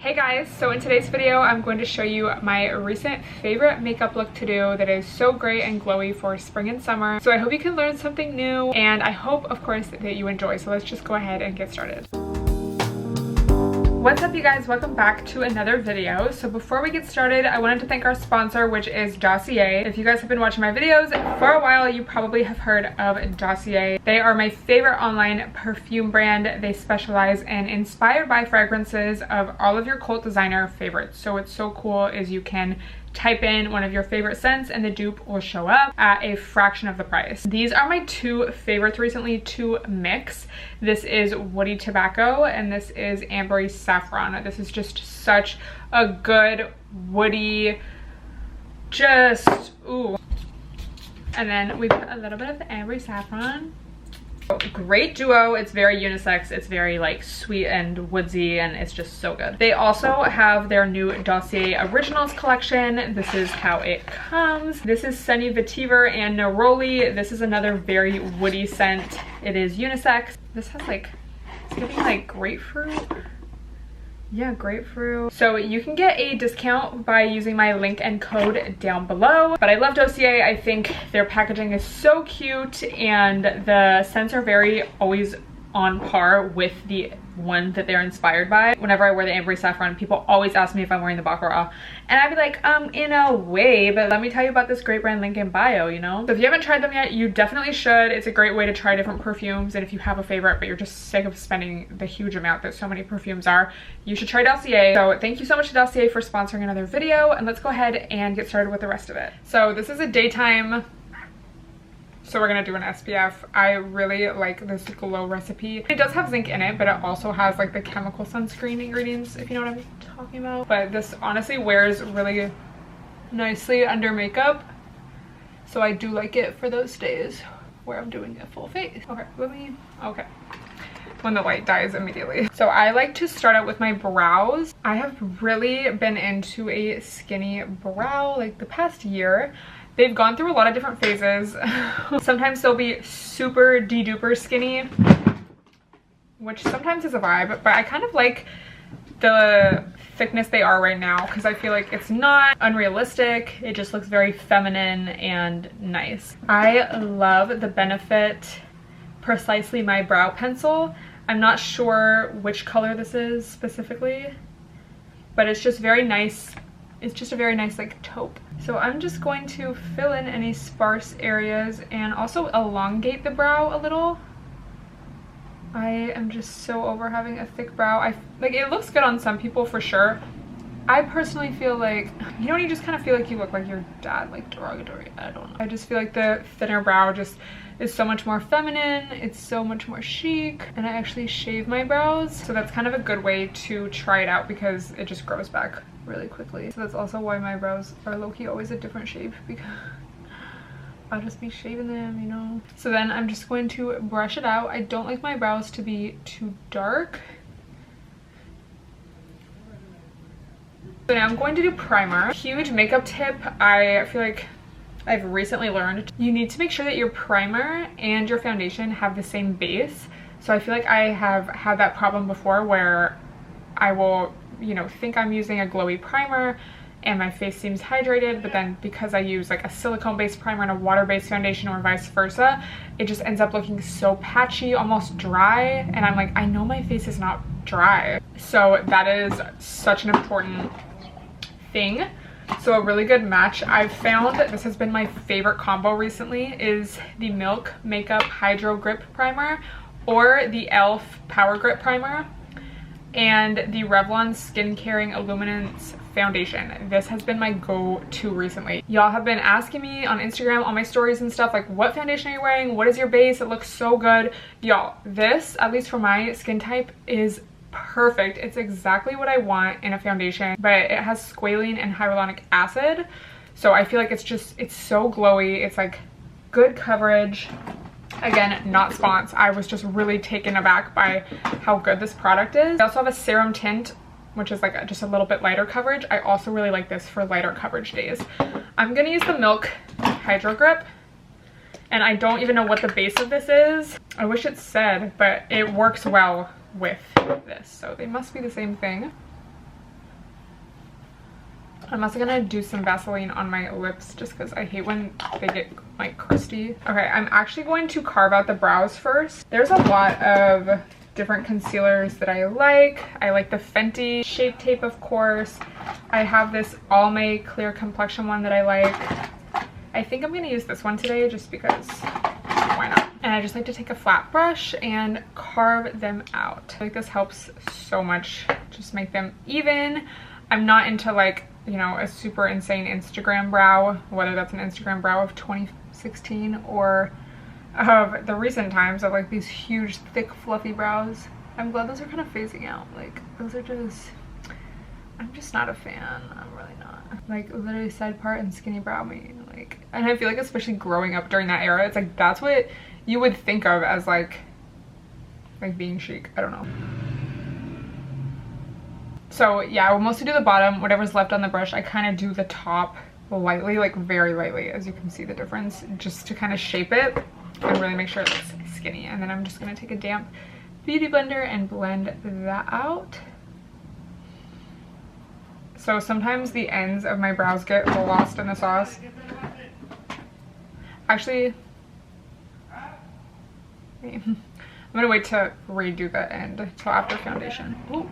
Hey guys, so in today's video I'm going to show you my recent favorite makeup look to do that is so great and glowy for spring and summer. So I hope you can learn something new, and I hope of course that you enjoy. So let's just go ahead and get started. What's up you guys, welcome back to another video. So before we get started, I wanted to thank our sponsor, which is Dossier. If you guys have been watching my videos for a while, you probably have heard of Dossier. They are my favorite online perfume brand. They specialize in inspired by fragrances of all of your cult designer favorites. So what's so cool is you can type in one of your favorite scents and the dupe will show up at a fraction of the price. These are my two favorites recently to mix. This is Woody Tobacco and this is Ambery Saffron. This is just such a good woody, just ooh. And then we put a little bit of the Ambery Saffron. Great duo. It's very unisex. It's very like sweet and woodsy, and it's just so good. They also have their new Dossier Originals collection. This is how it comes. This is Sunny Vetiver and Neroli. This is another very woody scent. It is unisex. This has like, it's giving like grapefruit. Yeah, grapefruit. So you can get a discount by using my link and code down below. But I love Dossier. I think their packaging is so cute and the scents are very always on par with the one that they're inspired by. Whenever I wear the Ambery Saffron, people always ask me if I'm wearing the Baccarat. And I'd be like, in a way, but let me tell you about this great brand, link in bio, you know? So if you haven't tried them yet, you definitely should. It's a great way to try different perfumes. And if you have a favorite, but you're just sick of spending the huge amount that so many perfumes are, you should try Dossier. So thank you so much to Dossier for sponsoring another video. And let's go ahead and get started with the rest of it. So this is a daytime. So we're gonna do an SPF. I really like this glow recipe. It does have zinc in it, but it also has like the chemical sunscreen ingredients, if you know what I'm talking about. But this honestly wears really nicely under makeup. So I do like it for those days where I'm doing a full face. Okay, when the light dies immediately. So I like to start out with my brows. I have really been into a skinny brow like the past year. They've gone through a lot of different phases. Sometimes they'll be super de-duper skinny, which sometimes is a vibe, but I kind of like the thickness they are right now because I feel like it's not unrealistic. It just looks very feminine and nice. I love the Benefit Precisely My Brow Pencil. I'm not sure which color this is specifically, but it's just very nice. It's just a very nice like taupe. So I'm just going to fill in any sparse areas and also elongate the brow a little. I am just so over having a thick brow. Like it looks good on some people for sure. I personally feel like, you know, you just kind of feel like you look like your dad, like derogatory. I don't know. I just feel like the thinner brow just is so much more feminine. It's so much more chic. And I actually shave my brows. So that's kind of a good way to try it out because it just grows back really quickly. So that's also why my brows are low-key always a different shape, because I'll just be shaving them, you know. So then I'm just going to brush it out. I don't like my brows to be too dark. So now I'm going to do primer. Huge makeup tip I feel like I've recently learned. You need to make sure that your primer and your foundation have the same base. So I feel like I have had that problem before where I will, you know, think I'm using a glowy primer and my face seems hydrated, but then because I use like a silicone based primer and a water based foundation or vice versa, it just ends up looking so patchy, almost dry, and I'm like, I know my face is not dry. So that is such an important thing. So a really good match I've found, this has been my favorite combo recently, is the Milk Makeup Hydro Grip Primer or the e.l.f. Power Grip Primer and the Revlon Skin Caring Illuminance Foundation. This has been my go-to recently. Y'all have been asking me on Instagram, on my stories and stuff, like, what foundation are you wearing? What is your base? It looks so good. Y'all, this, at least for my skin type, is perfect. It's exactly what I want in a foundation, but it has squalene and hyaluronic acid. So I feel like it's so glowy. It's like good coverage. Again, not spons. I was just really taken aback by how good this product is. I also have a serum tint, which is like just a little bit lighter coverage. I also really like this for lighter coverage days. I'm gonna use the Milk Hydro Grip, and I don't even know what the base of this is. I wish it said, but it works well with this, so they must be the same thing. I'm also gonna do some Vaseline on my lips just because I hate when they get like crusty. Okay, I'm actually going to carve out the brows first. There's a lot of different concealers that I like. I like the Fenty Shape Tape, of course. I have this Almay clear complexion one that I like. I think I'm gonna use this one today just because why not? And I just like to take a flat brush and carve them out. I think this helps so much, just make them even. I'm not into like, you know, a super insane Instagram brow, whether that's an Instagram brow of 2016 or of the recent times of like these huge thick fluffy brows. I'm glad those are kind of phasing out. Like those are just, I'm just not a fan. I'm really not. Like literally side part and skinny brow me, like, and I feel like especially growing up during that era, it's like that's what you would think of as like being chic. I don't know. So yeah, I will mostly do the bottom. Whatever's left on the brush, I kind of do the top lightly, like very lightly, as you can see the difference, just to kind of shape it and really make sure it looks skinny. And then I'm just gonna take a damp beauty blender and blend that out. So sometimes the ends of my brows get lost in the sauce. Actually, I'm gonna wait to redo the end till after foundation. Ooh.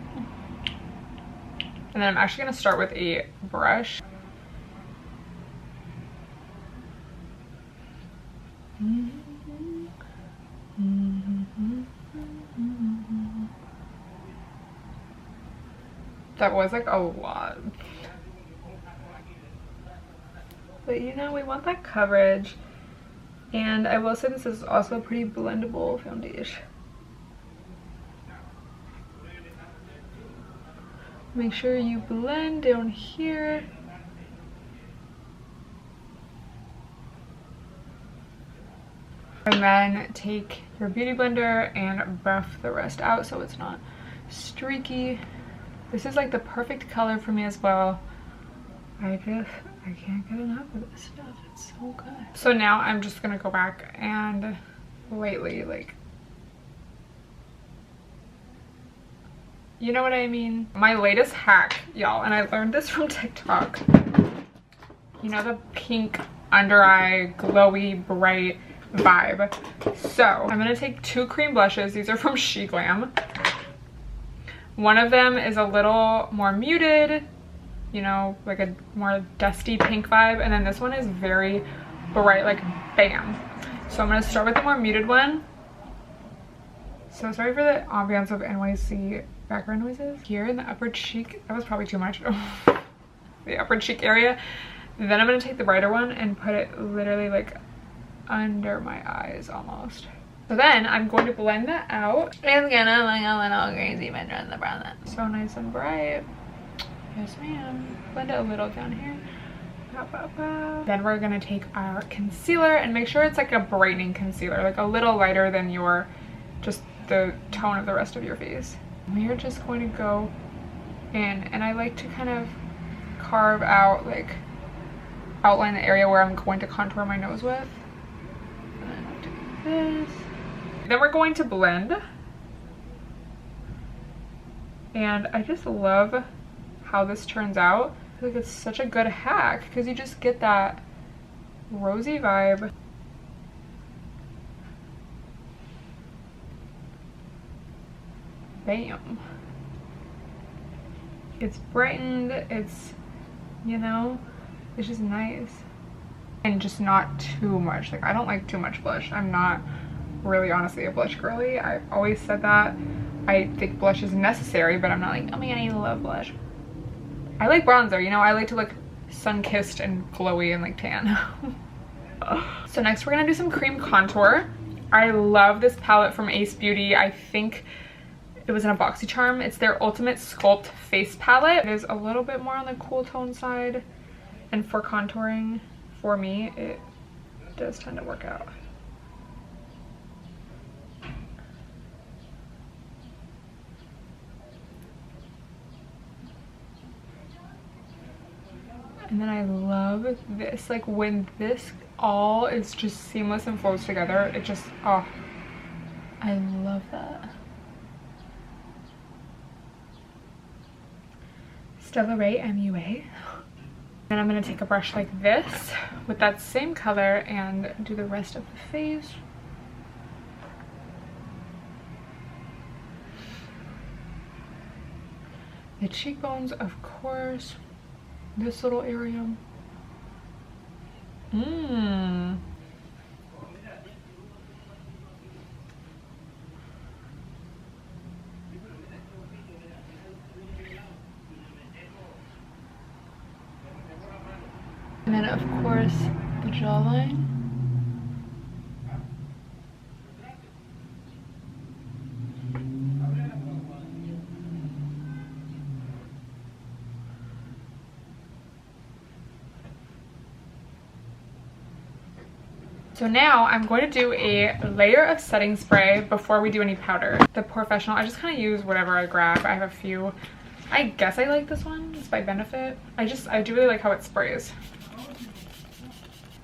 And then I'm actually gonna start with a brush. That was like a lot. But you know, we want that coverage. And I will say this is also a pretty blendable foundation. Make sure you blend down here. And then take your beauty blender and buff the rest out so it's not streaky. This is like the perfect color for me as well. I can't get enough of this stuff. It's so good. So now I'm just gonna go back and lightly, like, you know what I mean? My latest hack, y'all, and I learned this from TikTok. You know, the pink under eye, glowy, bright vibe. So I'm gonna take 2 cream blushes. These are from She Glam. One of them is a little more muted, you know, like a more dusty pink vibe. And then this one is very bright, like bam. So I'm gonna start with the more muted one. So sorry for the ambiance of NYC background noises. Here in the upper cheek, that was probably too much. The upper cheek area. Then I'm gonna take the brighter one and put it literally like under my eyes almost. So then I'm going to blend that out. It's gonna look a little crazy when I the brown. So nice and bright. Yes ma'am. Blend it a little down here. Then we're gonna take our concealer and make sure it's like a brightening concealer, like a little lighter than your, just the tone of the rest of your face. We are just going to go in, and I like to kind of carve out, like outline the area where I'm going to contour my nose with. And then I'll do this. Then we're going to blend. And I just love how this turns out. I feel like it's such a good hack because you just get that rosy vibe. Bam. It's brightened, it's, you know, it's just nice. And just not too much. Like, I don't like too much blush. I'm not really honestly a blush girly. I've always said that. I think blush is necessary, but I'm not like, oh my god, I love blush. I like bronzer, you know, I like to look sun-kissed and glowy and like tan. So next we're gonna do some cream contour. I love this palette from Ace Beauty. I think it was in a BoxyCharm. It's their Ultimate Sculpt Face Palette. It is a little bit more on the cool tone side. And for contouring, for me, it does tend to work out. And then I love this, like when this all is just seamless and flows together, it just, oh, I love that. Stella MUA. And I'm gonna take a brush like this with that same color and do the rest of the face. The cheekbones, of course. This little area. And then of course the jawline. So now I'm going to do a layer of setting spray before we do any powder. The Professional, I just kind of use whatever I grab. I have a few. I guess I like this one. It's by Benefit. I do really like how it sprays.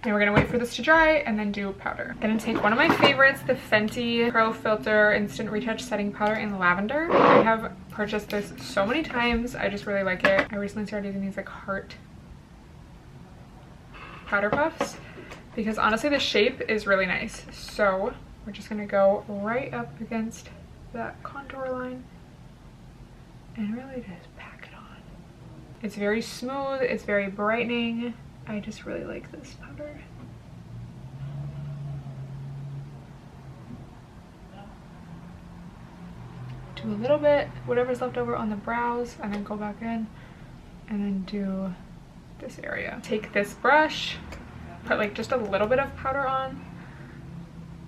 And we're gonna wait for this to dry and then do powder. I'm gonna take one of my favorites, the Fenty Pro Filter Instant Retouch Setting Powder in Lavender. I have purchased this so many times. I just really like it. I recently started using these like heart powder puffs because honestly the shape is really nice. So we're just gonna go right up against that contour line and really just pack it on. It's very smooth, it's very brightening. I just really like this powder. Do a little bit, whatever's left over on the brows, and then go back in and then do this area. Take this brush, put like just a little bit of powder on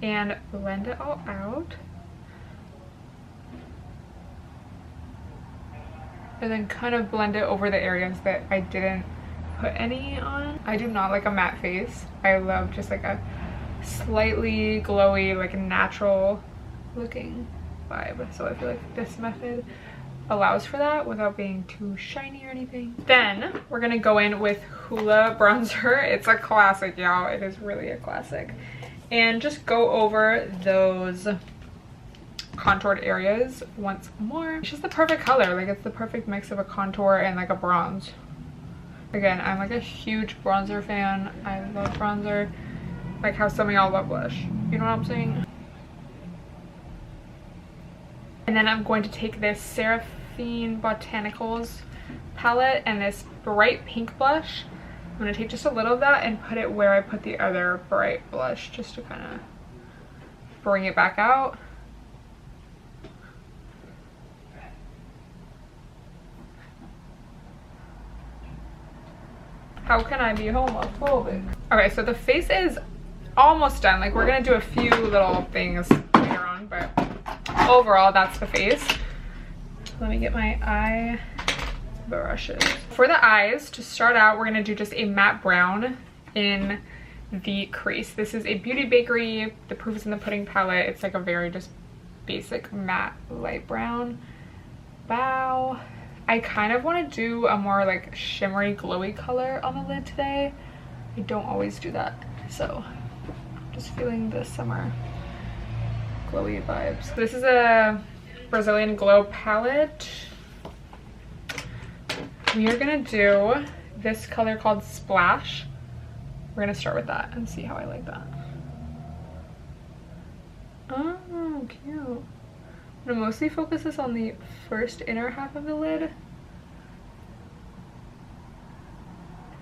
and blend it all out. And then kind of blend it over the areas that I didn't put any on. I do not like a matte face. I love just like a slightly glowy, like natural looking vibe. So I feel like this method allows for that without being too shiny or anything. Then we're gonna go in with Hoola bronzer. It's a classic, y'all. It is really a classic. And just go over those contoured areas once more. It's just the perfect color. Like it's the perfect mix of a contour and like a bronze. Again, I'm like a huge bronzer fan. I love bronzer. Like how some of y'all love blush. You know what I'm saying? And then I'm going to take this Seraphine Botanicals palette and this bright pink blush. I'm going to take just a little of that and put it where I put the other bright blush just to kind of bring it back out. How can I be homophobic? Okay, so the face is almost done. Like we're gonna do a few little things later on, but overall that's the face. Let me get my eye brushes. For the eyes, to start out, we're gonna do just a matte brown in the crease. This is a Beauty Bakery, the Proof is in the Pudding palette. It's like a very just basic matte light brown. Bow. I kind of want to do a more like shimmery glowy color on the lid today. I don't always do that, so just feeling the summer glowy vibes. This is a Brazilian Glow palette. We are gonna do this color called Splash. We're gonna start with that and see how I like that. Oh, cute. I'm gonna mostly focus this on the first inner half of the lid.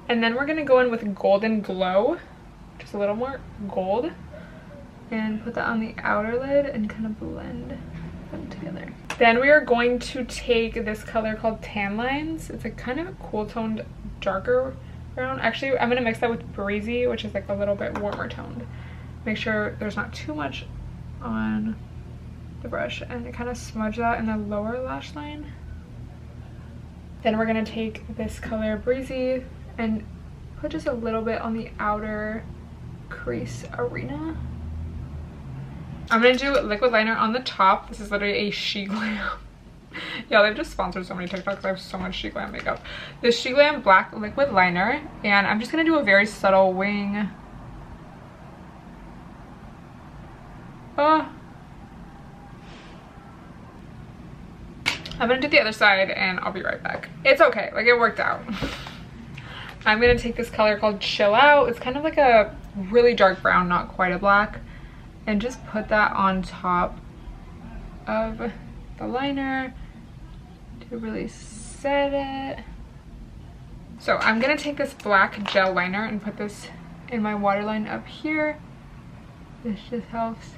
And then we're gonna go in with Golden Glow, just a little more gold, and put that on the outer lid and kind of blend them together. Then we are going to take this color called Tan Lines. It's a kind of a cool toned, darker brown. Actually, I'm gonna mix that with Breezy, which is like a little bit warmer toned. Make sure there's not too much on the brush and kind of smudge that in the lower lash line. Then we're gonna take this color Breezy and put just a little bit on the outer crease arena. I'm gonna do liquid liner on the top. This is literally a She Glam. Yeah, they've just sponsored so many TikToks. I have so much She Glam makeup. This She Glam black liquid liner, and I'm just gonna do a very subtle wing. I'm gonna do the other side and I'll be right back. It's okay, like it worked out. I'm gonna take this color called Chill Out. It's kind of like a really dark brown, not quite a black, and just put that on top of the liner to really set it. So I'm gonna take this black gel liner and put this in my waterline up here. This just helps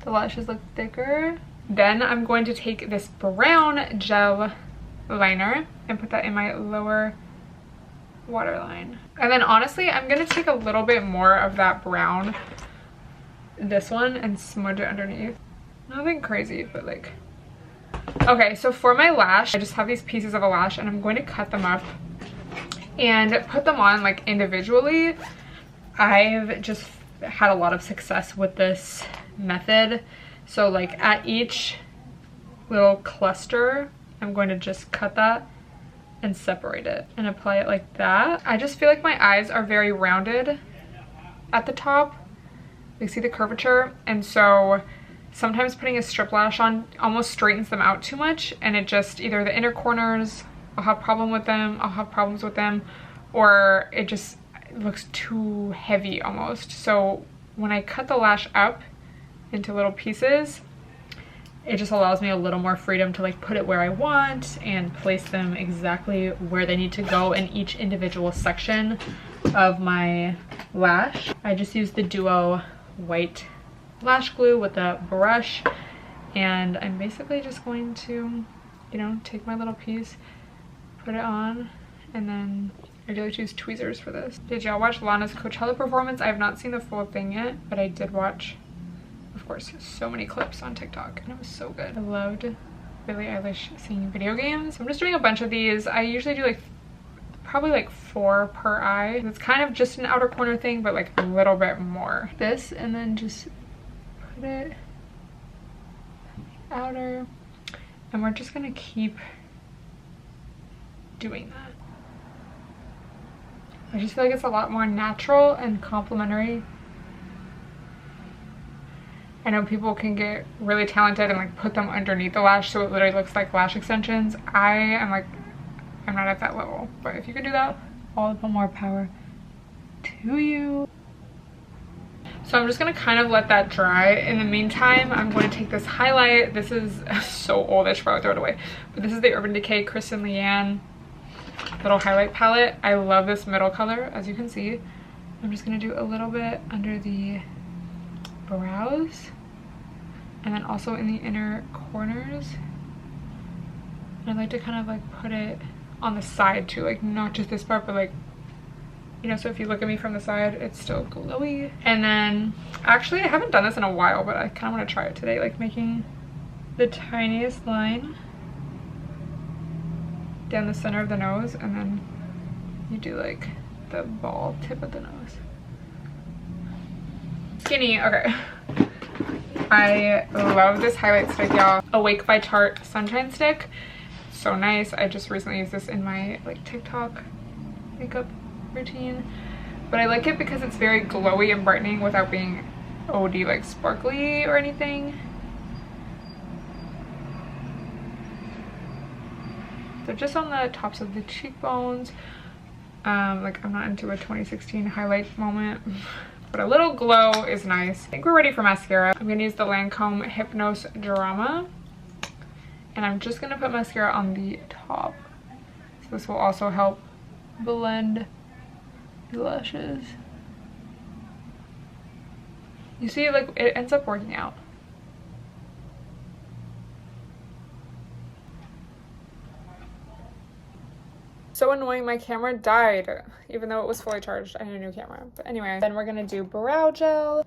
the lashes look thicker. Then I'm going to take this brown gel liner and put that in my lower waterline. And then honestly, I'm gonna take a little bit more of that brown, this one, and smudge it underneath. Nothing crazy, but like, okay, so for my lash, I just have these pieces of a lash and I'm going to cut them up and put them on like individually. I've just had a lot of success with this method. So like at each little cluster, I'm going to just cut that and separate it and apply it like that. I just feel like my eyes are very rounded at the top. You see the curvature, and so sometimes putting a strip lash on almost straightens them out too much, and it just, either the inner corners, I'll have problems with them, or it just looks too heavy almost. So when I cut the lash up into little pieces, it just allows me a little more freedom to like put it where I want and place them exactly where they need to go in each individual section of my lash. I just use the Duo white lash glue with a brush, and I'm basically just going to, you know, take my little piece, put it on, and then I do like to use tweezers for this. Did y'all watch Lana's Coachella performance? I have not seen the full thing yet, but I did watch, of course, so many clips on TikTok, and it was so good. I loved Billie Eilish singing video games. I'm just doing a bunch of these. I usually do like probably like 4 per eye. It's kind of just an outer corner thing, but like a little bit more. This, and then just put it outer, and we're just gonna keep doing that. I just feel like it's a lot more natural and complimentary. I know people can get really talented and like put them underneath the lash so it literally looks like lash extensions. I am like, I'm not at that level, but if you could do that, all the more power to you. So I'm just gonna kind of let that dry. In the meantime, I'm going to take this highlight. This is so old, I should probably throw it away, but this is the Urban Decay Kristen Leanne little highlight palette. I love this middle color, as you can see. I'm just gonna do a little bit under the brows, and then also in the inner corners. And I like to kind of like put it on the side too, like not just this part, but like, you know, so if you look at me from the side, it's still glowy. And then, actually I haven't done this in a while, but I kind of want to try it today, like making the tiniest line down the center of the nose, and then you do like the ball tip of the nose. Skinny, okay. I love this highlight stick, y'all. Awake by Tarte Sunshine Stick. So nice. I just recently used this in my like TikTok makeup routine. But I like it because it's very glowy and brightening without being OD like sparkly or anything. So just on the tops of the cheekbones. Like I'm not into a 2016 highlight moment, but a little glow is nice. I think we're ready for mascara. I'm gonna use the Lancome Hypnose Drama, and I'm just gonna put mascara on the top. So this will also help blend the lashes. You see, like it ends up working out. So annoying, my camera died, even though it was fully charged. I need a new camera. But anyway, then we're gonna do brow gel.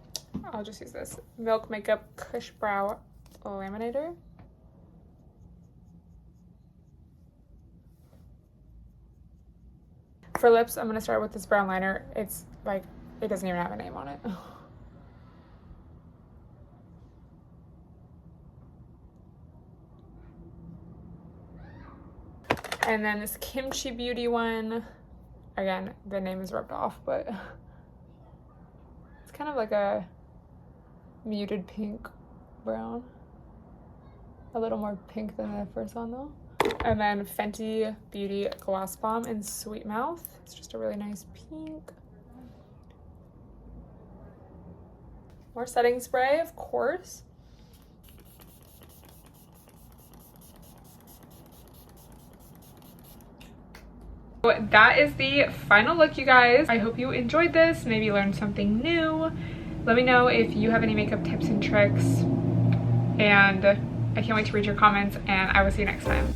I'll just use this Milk Makeup Kush Brow Laminator. For lips, I'm gonna start with this brown liner. It's like, it doesn't even have a name on it. And then this Kimchi Beauty one. Again, the name is rubbed off, but it's kind of like a muted pink brown. A little more pink than the first one though. And then Fenty Beauty Gloss Bomb in Sweet Mouth. It's just a really nice pink. More setting spray, of course. That is the final look, you guys. I hope you enjoyed this, maybe learned something new. Let me know if you have any makeup tips and tricks, and I can't wait to read your comments, and I will see you next time.